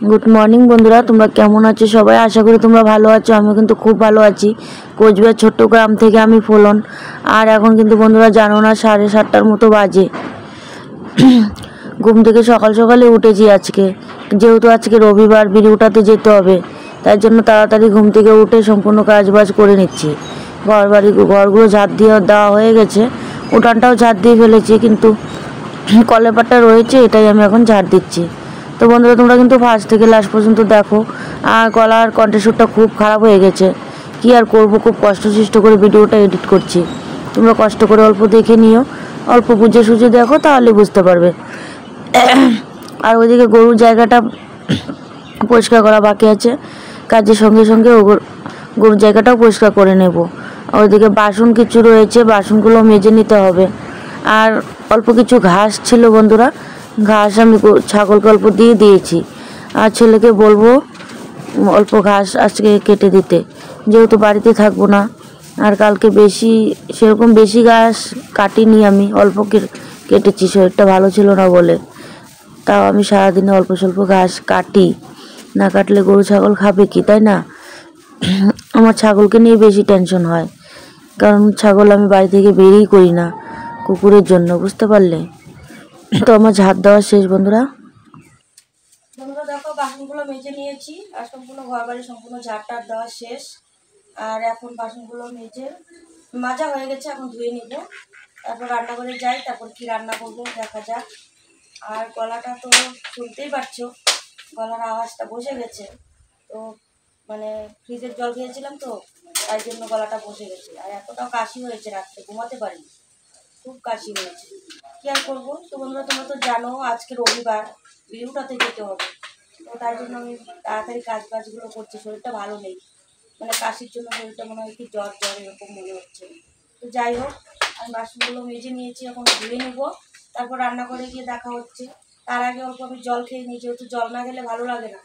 Good morning বন্ধুরা, তোমরা কেমন আছো সবাই? আশা করি তোমরা ভালো আছো। আমি কিন্তু খুব ভালো আছি। কোচবিহার ছোট্ট গ্রাম থেকে আমি ফোলন। আর এখন কিন্তু বন্ধুরা জানো না, 7:30টার মতো বাজে। ঘুম থেকে সকাল সকালে উঠেছি আজকে, যেহেতু আজকে রবিবার, বিড়ি উঠাতে যেতে হবে। তাই জন্য তাড়াতাড়ি ঘুম থেকে উঠে সম্পূর্ণ কাজবাজ করে নিচ্ছি। ঘরগুলো ঝাড় দিয়ে দেওয়া হয়ে গেছে, উঠানটাও ঝাড় দিয়ে ফেলেছি, কিন্তু কলেপাটা রয়েছে, এটাই আমি এখন ঝাড় দিচ্ছি। তো বন্ধুরা, তোমরা কিন্তু ফার্স্ট থেকে লাস্ট পর্যন্ত দেখো। আর গলার কণ্ঠস্বরটা খুব খারাপ হয়ে গেছে, কি আর করবো, খুব কষ্ট করে ভিডিওটা এডিট করছি। তোমরা কষ্ট করে অল্প দেখে নিও, অল্প বুঝে সুঝে দেখো, তাহলে বুঝতে পারবে। আর ওইদিকে গরুর জায়গাটা পরিষ্কার করা বাকি আছে, কাজের সঙ্গে সঙ্গে গরুর জায়গাটাও পরিষ্কার করে নেব। ওইদিকে বাসন কিছু রয়েছে, বাসনগুলো মেজে নিতে হবে। আর অল্প কিছু ঘাস ছিল বন্ধুরা, ঘাস আমি ছাগলকে অল্প দিয়ে দিয়েছি। আর ছেলেকে বলবো অল্প ঘাস আজকে কেটে দিতে, যেহেতু বাড়িতে থাকবো না। আর কালকে সেরকম বেশি ঘাস কাটিনি, আমি অল্প কেটেছি, শরীরটা ভালো ছিল না বলে। তাও আমি সারাদিনে অল্প স্বল্প ঘাস কাটি, না কাটলে গরু ছাগল খাবে কি, তাই না? আমার ছাগলকে নিয়ে বেশি টেনশন হয়, কারণ ছাগল আমি বাড়ি থেকে বেরিয়েই করি না কুকুরের জন্য, বুঝতে পারলে? তো আমার ঝাড় দেওয়া শেষ বন্ধুরা। দেখো, বাসনগুলো মেজে নিয়েছি আর সম্পূর্ণ ঘর বাড়ি সম্পূর্ণ ঝাড় টাড় দেওয়া শেষ। আর এখন বাসনগুলো মাজা হয়ে গেছে, এখন ধুয়ে নিব। তারপর রান্না করে যাই, তারপর কি রান্না করবো দেখা যাক। আর গলাটা তো শুনতেই পারছো, গলার আওয়াজটা বসে গেছে। তো মানে ফ্রিজের জল খেয়েছিলাম তো, তাই জন্য গলাটা বসে গেছে। আর এতটাও কাশি হয়েছে, রাত্রে ঘুমাতে পারিনি, খুব কাশি হয়েছে। কি আর করবো? তো বন্ধুরা, তোমরা তো জানো আজকে রবিবার, বিড়ি উঠাতে যেতে হবে। তো তাই জন্য আমি তাড়াতাড়ি কাজগুলো করছি। শরীরটা ভালো নেই, মানে কাশির জন্য শরীরটা মনে হয় কি জ্বর এরকম মনে হচ্ছে। তো যাই হোক, আমি বাসনগুলো মেজে নিয়েছি, এখন ধুয়ে নেবো, তারপর রান্না করে গিয়ে দেখা হচ্ছে। তার আগে অল্প আমি জল খেয়ে নিই, যেহেতু জল না খেলে ভালো লাগে না।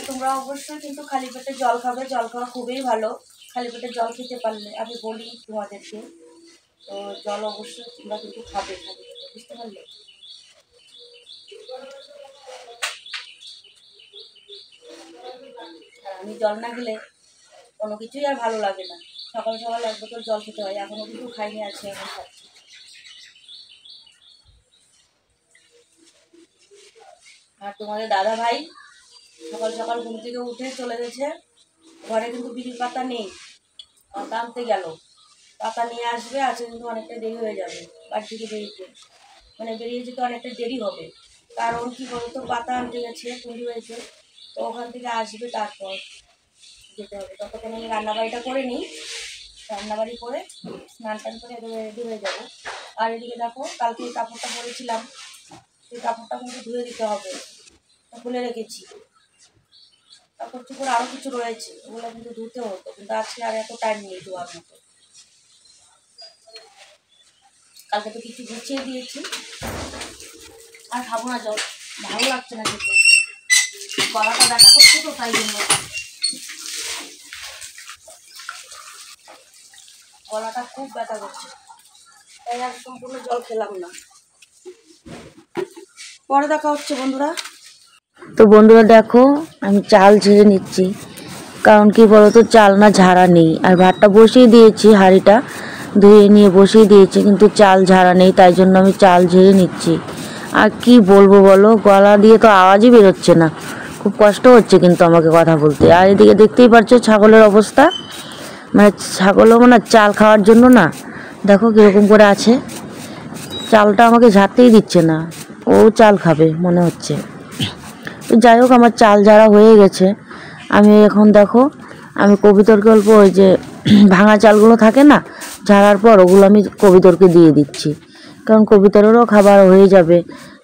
তোমরা অবশ্যই কিন্তু খালি পেটে জল খাবে, জল খাওয়া খুবই ভালো। খালি পেটে জল খেতে পারলে, আমি বলি তোমাদেরকে, তো জল অবশ্যই তোমরা কিন্তু খাবে খালি পেটে, বুঝতে পারলে? আর আমি জল না খেলে কোনো কিছুই আর ভালো লাগে না। সকাল সকাল 1 বোতল জল খেতে হয়, এখনো কিন্তু খাইনি, আছে এখন খাচ্ছি। আর তোমাদের দাদা ভাই সকাল সকাল ঘুম থেকে উঠে চলে গেছে, ঘরে কিন্তু বিড়ির পাতা নেই, পাতা আনতে গেল। পাতা নিয়ে আসবে, আজকে কিন্তু অনেকটা দেরি হয়ে যাবে বাড়ি থেকে বেরিয়ে যেতে অনেকটা দেরি হবে। কারণ কি বলতো, পাতা আনতে গেছে, তৈরি হয়েছে, তো ওখান থেকে আসবে, তারপর যেতে হবে। ততক্ষণ আমি রান্নাবাড়িটা করে নিই, রান্নাবাড়ি করে স্নান টান করে রেডি হয়ে যাবো। আর এদিকে দেখো, কালকে এই কাপড়টা পরেছিলাম, সেই কাপড়টা কিন্তু ধুয়ে দিতে হবে, খুলে রেখেছি। কাপড় চোপড় আরও কিছু রয়েছে, ওগুলো কিন্তু ধুতে হতো, কিন্তু আজকে আর এত টাইম নেই ধোয়ার মতো। কালকে তো কিছু গুছিয়ে দিয়েছি। আর খাবো না জল, ভালো লাগছে না খেতে, গলাটা ব্যথা করছে তো, তাই জন্য গলাটা খুব ব্যথা করছে, তাই আর সম্পূর্ণ জল খেলাম না। পরে দেখা হচ্ছে বন্ধুরা। তো বন্ধুরা দেখো, আমি চাল ঝেড়ে নিচ্ছি, কারণ কি বলতো, চাল না ঝাড়া নেই। আর ভাতটা বসিয়ে দিয়েছি, হাঁড়িটা ধুয়ে নিয়ে বসিয়ে দিয়েছি, কিন্তু চাল ঝাড়া নেই, তাই জন্য আমি চাল ঝেড়ে নিচ্ছি। আর কি বলবো বলো, গলা দিয়ে তো আওয়াজই বেরোচ্ছে না, খুব কষ্ট হচ্ছে কিন্তু আমাকে কথা বলতে। আর এদিকে দেখতেই পাচ্ছ ছাগলের অবস্থা, মানে ছাগলও মানে চাল খাওয়ার জন্য না, দেখো কীরকম করে আছে, চালটা আমাকে ঝাড়তেই দিচ্ছে না, ও চাল খাবে মনে হচ্ছে। তো যাই হোক, আমার চাল ঝাড়া হয়ে গেছে। আমি এখন দেখো, আমি কবিতরকে অল্প ওই যে ভাঙা চালগুলো থাকে না, ঝাড়ার পর ওগুলো আমি কবিতরকে দিয়ে দিচ্ছি, কারণ কবিতরেরও খাবার হয়ে যাবে।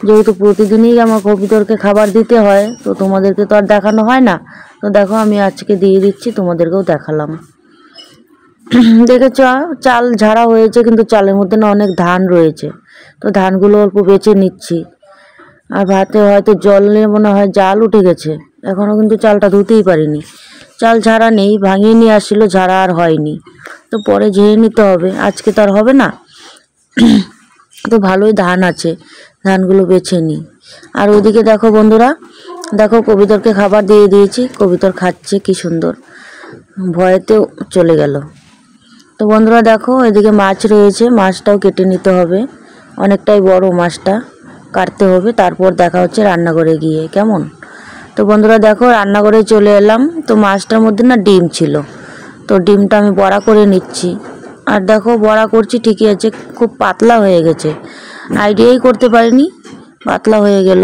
যেহেতু প্রতিদিনই আমার কবিতরকে খাবার দিতে হয়, তো তোমাদেরকে তো আর দেখানো হয় না। তো দেখো, আমি আজকে দিয়ে দিচ্ছি, তোমাদেরকেও দেখালাম। দেখেছ, চাল ঝাড়া হয়েছে, কিন্তু চালের মধ্যে না অনেক ধান রয়েছে, তো ধানগুলো অল্প বেছে নিচ্ছি। আর ভাতে হয়তো জলে মনে হয় জাল উঠে গেছে, এখনও কিন্তু চালটা ধুতেই পারিনি। চাল ঝাড়া নেই, ভাঙিয়ে নিয়ে আসছিল, ঝাড়া আর হয়নি, তো পরে ঝেড়ে নিতে হবে, আজকে তো আর হবে না। তো ভালোই ধান আছে, ধানগুলো বেছে নিই। আর ওদিকে দেখো বন্ধুরা, দেখো কবিতরকে খাবার দিয়ে দিয়েছি, কবিতর খাচ্ছে কি সুন্দর, ভয়েতেও চলে গেল। তো বন্ধুরা দেখো এদিকে মাছ রয়েছে, মাছটাও কেটে নিতে হবে, অনেকটাই বড় মাছটা, কাটতে হবে। তারপর দেখা হচ্ছে রান্নাঘরে গিয়ে, কেমন? তো বন্ধুরা দেখো রান্নাঘরে চলে এলাম। তো মাছটার মধ্যে না ডিম ছিল, তো ডিমটা আমি বড়া করে নিচ্ছি। আর দেখো বড়া করছি ঠিকই আছে, খুব পাতলা হয়ে গেছে, আইডিয়াই করতে পারিনি, পাতলা হয়ে গেল।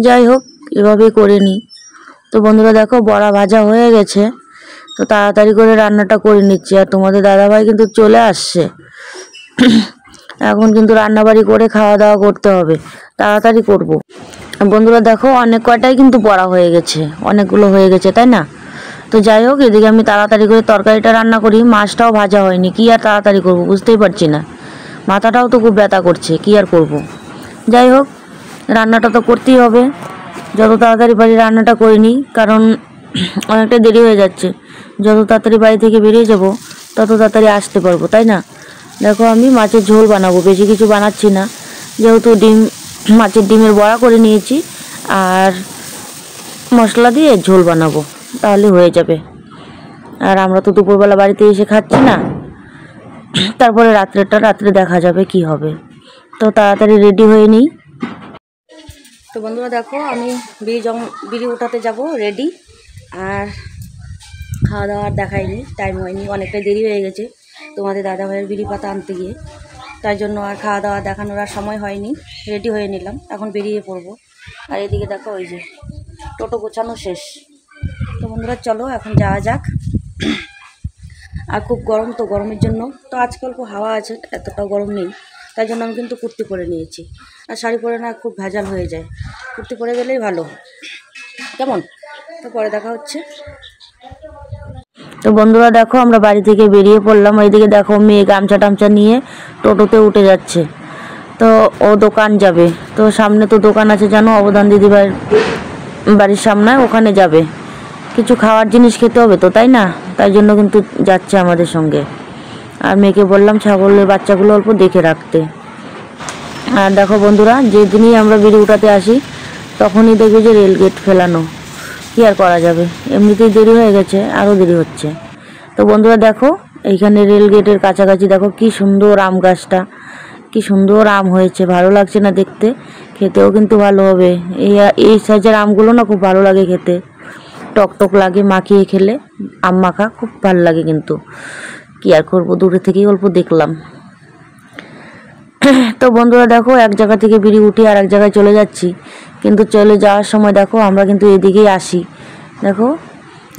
যাই হোক, এভাবেই করে নিই। তো বন্ধুরা দেখো বড়া ভাজা হয়ে গেছে, তো তাড়াতাড়ি করে রান্নাটা করে নিচ্ছি। আর তোমাদের দাদাভাই কিন্তু চলে আসছে, এখন কিন্তু রান্নাবাড়ি করে খাওয়া দাওয়া করতে হবে, তাড়াতাড়ি করব। বন্ধুরা দেখো অনেক কয়টাই কিন্তু বড়া হয়ে গেছে, অনেকগুলো হয়ে গেছে, তাই না? তো যাই হোক, এদিকে আমি তাড়াতাড়ি করে তরকারিটা রান্না করি, মাছটাও ভাজা হয়নি, কি আর তাড়াতাড়ি করব বুঝতেই পারছি না, মাথাটাও তো খুব ব্যথা করছে, কি আর করব। যাই হোক, রান্নাটা তো করতেই হবে, যত তাড়াতাড়ি পারি রান্নাটা করে নিই, কারণ অনেকটা দেরি হয়ে যাচ্ছে। যত তাড়াতাড়ি বাড়ি থেকে বেরিয়ে যাব তত তাড়াতাড়ি আসতে পারবো, তাই না? দেখো আমি মাছের ঝোল বানাবো, বেশি কিছু বানাচ্ছি না, যেহেতু মাছের ডিমের বড়া করে নিয়েছি, আর মশলা দিয়ে ঝোল বানাবো, তাহলে হয়ে যাবে। আর আমরা তো দুপুরবেলা বাড়িতে এসে খাচ্ছি না, তারপরে রাত্রে দেখা যাবে কি হবে। তো তাড়াতাড়ি রেডি হয়ে নিই। তো বন্ধুরা দেখো আমি বিড়ি উঠাতে যাব, রেডি। আর খাওয়া দাওয়ার দেখাইনি, টাইম হয়নি, অনেকটাই দেরি হয়ে গেছে তোমাদের দাদাভাইয়ের বিড়ি পাতা আনতে গিয়ে, তাই জন্য আর খাওয়া দাওয়া দেখানোর আর সময় হয়নি। রেডি হয়ে নিলাম, এখন বেরিয়ে পড়বো। আর এদিকে দেখো ওই যে টোটো গোছানো শেষ। তো বন্ধুরা চলো এখন যাওয়া যাক। আর খুব গরম, তো গরমের জন্য তো আজকাল খুব হাওয়া আছে, এতটাও গরম নেই, তাই জন্য আমি কিন্তু কুর্তি পরে নিয়েছি। আর শাড়ি পরে না খুব ভেজাল হয়ে যায়, কুর্তি পরে গেলেই ভালো, কেমন? তো পরে দেখা হচ্ছে। তো বন্ধুরা দেখো আমরা বাড়ি থেকে বেরিয়ে পড়লাম। এইদিকে দেখো মেয়ে গামছা টামছা নিয়ে টোটোতে উঠে যাচ্ছে, তো ও দোকান যাবে। তো সামনে তো দোকান আছে জানো, অবদান দিদিভাইয়ের বাড়ির সামনে, ওখানে যাবে, কিছু খাওয়ার জিনিস খেতে হবে তো, তাই না? তাই জন্য কিন্তু যাচ্ছে আমাদের সঙ্গে। আর মেয়েকে বললাম ছাগলের বাচ্চাগুলো অল্প দেখে রাখতে। আর দেখো বন্ধুরা, যেদিনই আমরা বিড়ি উঠাতে আসি তখনই দেখবে যে রেলগেট ফেলানো, কি আর করা যাবে, এমনিতেই দেরি হয়ে গেছে, আরও দেরি হচ্ছে। তো বন্ধুরা দেখো এইখানে রেলগেটের কাছাকাছি দেখো কি সুন্দর আম গাছটা, কি সুন্দর আম হয়েছে, ভালো লাগছে না দেখতে? খেতেও কিন্তু ভালো হবে। এই সাইজের আমগুলো না খুব ভালো লাগে খেতে, টক টক লাগে, মাখিয়ে খেলে আম মাখা খুব ভালো লাগে। কিন্তু কি আর করবো, দূরে থেকেই অল্প দেখলাম। তো বন্ধুরা দেখো এক জায়গা থেকে বিড়ি উঠি আর এক জায়গায় চলে যাচ্ছি, কিন্তু চলে যাওয়ার সময় দেখো আমরা কিন্তু এদিকেই আসি। দেখো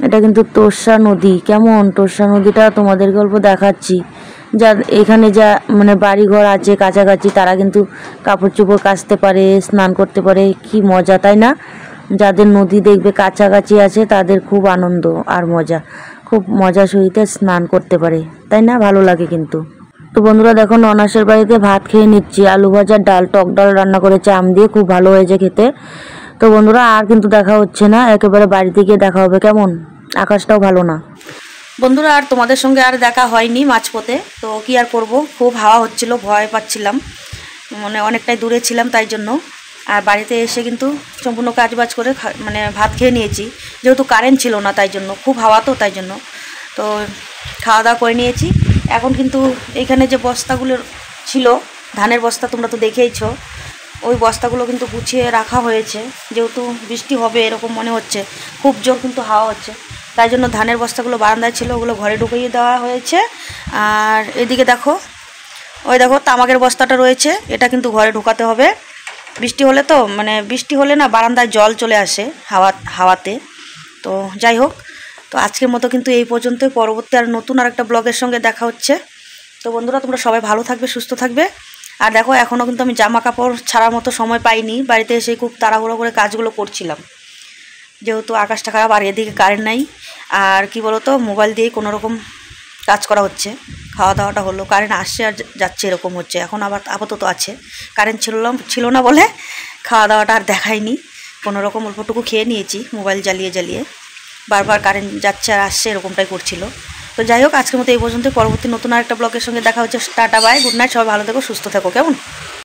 এটা কিন্তু তোরসা নদী, কেমন? তোরসা নদীটা তোমাদেরকে অল্প দেখাচ্ছি। যা এখানে যা মানে বাড়িঘর আছে কাছাকাছি, তারা কিন্তু কাপড় চোপড় কাচতে পারে, স্নান করতে পারে, কি মজা, তাই না? যাদের নদী দেখবে কাছাকাছি আছে তাদের খুব আনন্দ আর মজা, খুব মজা সহিতে স্নান করতে পারে, তাই না? ভালো লাগে কিন্তু। তো বন্ধুরা দেখো ননাসের বাড়িতে ভাত খেয়ে নিচ্ছি, আলু ভাজা, ডাল, টক ডাল রান্না করেছে আম দিয়ে, খুব ভালো হয়েছে খেতে। তো বন্ধুরা আর কিন্তু দেখা হচ্ছে না, একেবারে বাড়িতে গিয়ে দেখা হবে, কেমন? আকাশটাও ভালো না বন্ধুরা, আর তোমাদের সঙ্গে আর দেখা হয়নি মাঝপথে। তো কি আর করব, খুব হাওয়া হচ্ছিল, ভয় পাচ্ছিলাম, মানে অনেকটাই দূরে ছিলাম তাই জন্য। আর বাড়িতে এসে কিন্তু সম্পূর্ণ কাজবাজ করে মানে ভাত খেয়ে নিয়েছি, যেহেতু কারেন্ট ছিল না তাই জন্য, খুব হাওয়া তো তাই জন্য। তো খাওয়া দাওয়া করে নিয়েছি। এখন কিন্তু এইখানে যে বস্তাগুলো ছিল ধানের বস্তা, তোমরা তো দেখেইছো, ওই বস্তাগুলো কিন্তু গুছিয়ে রাখা হয়েছে, যেহেতু বৃষ্টি হবে এরকম মনে হচ্ছে, খুব জোর কিন্তু হাওয়া হচ্ছে, তাই জন্য ধানের বস্তাগুলো বারান্দায় ছিল, ওগুলো ঘরে ঢুকিয়ে দেওয়া হয়েছে। আর এদিকে দেখো ওই দেখো তামাকের বস্তাটা রয়েছে, এটা কিন্তু ঘরে ঢোকাতে হবে। বৃষ্টি হলে তো মানে বৃষ্টি হলে না বারান্দায় জল চলে আসে হাওয়াতে। তো যাই হোক, তো আজকের মতো কিন্তু এই পর্যন্তই, পরবর্তী আর নতুন আর একটা ব্লগের সঙ্গে দেখা হচ্ছে। তো বন্ধুরা তোমরা সবাই ভালো থাকবে, সুস্থ থাকবে। আর দেখো এখনও কিন্তু আমি জামা কাপড় ছাড়ার মতো সময় পাইনি, বাড়িতে এসে খুব তাড়াহুড়ো করে কাজগুলো করছিলাম, যেহেতু আকাশটা খারাপ আর এদিকে কারেন্ট নাই। আর কি বলো তো, মোবাইল দিয়েই কোনো রকম কাজ করা হচ্ছে। খাওয়া দাওয়াটা হলো, কারেন্ট আসছে আর যাচ্ছে এরকম হচ্ছে, এখন আবার আপাতত আছে। কারেন্ট ছিল না বলে খাওয়া দাওয়াটা আর দেখাইনি, কোনো রকম অল্পটুকু খেয়ে নিয়েছি মোবাইল জ্বালিয়ে বারবার কারেন্ট যাচ্ছে আর আসছে এরকমটাই করছিল। তো তো যাই হোক, আজকের মতো এই পর্যন্ত। পরবর্তী নতুন আরেকটা ব্লগের সঙ্গে দেখা হচ্ছে। টাটা বাই, গুড নাইট, সবাই ভালো থেকো, সুস্থ থেকো, কেমন।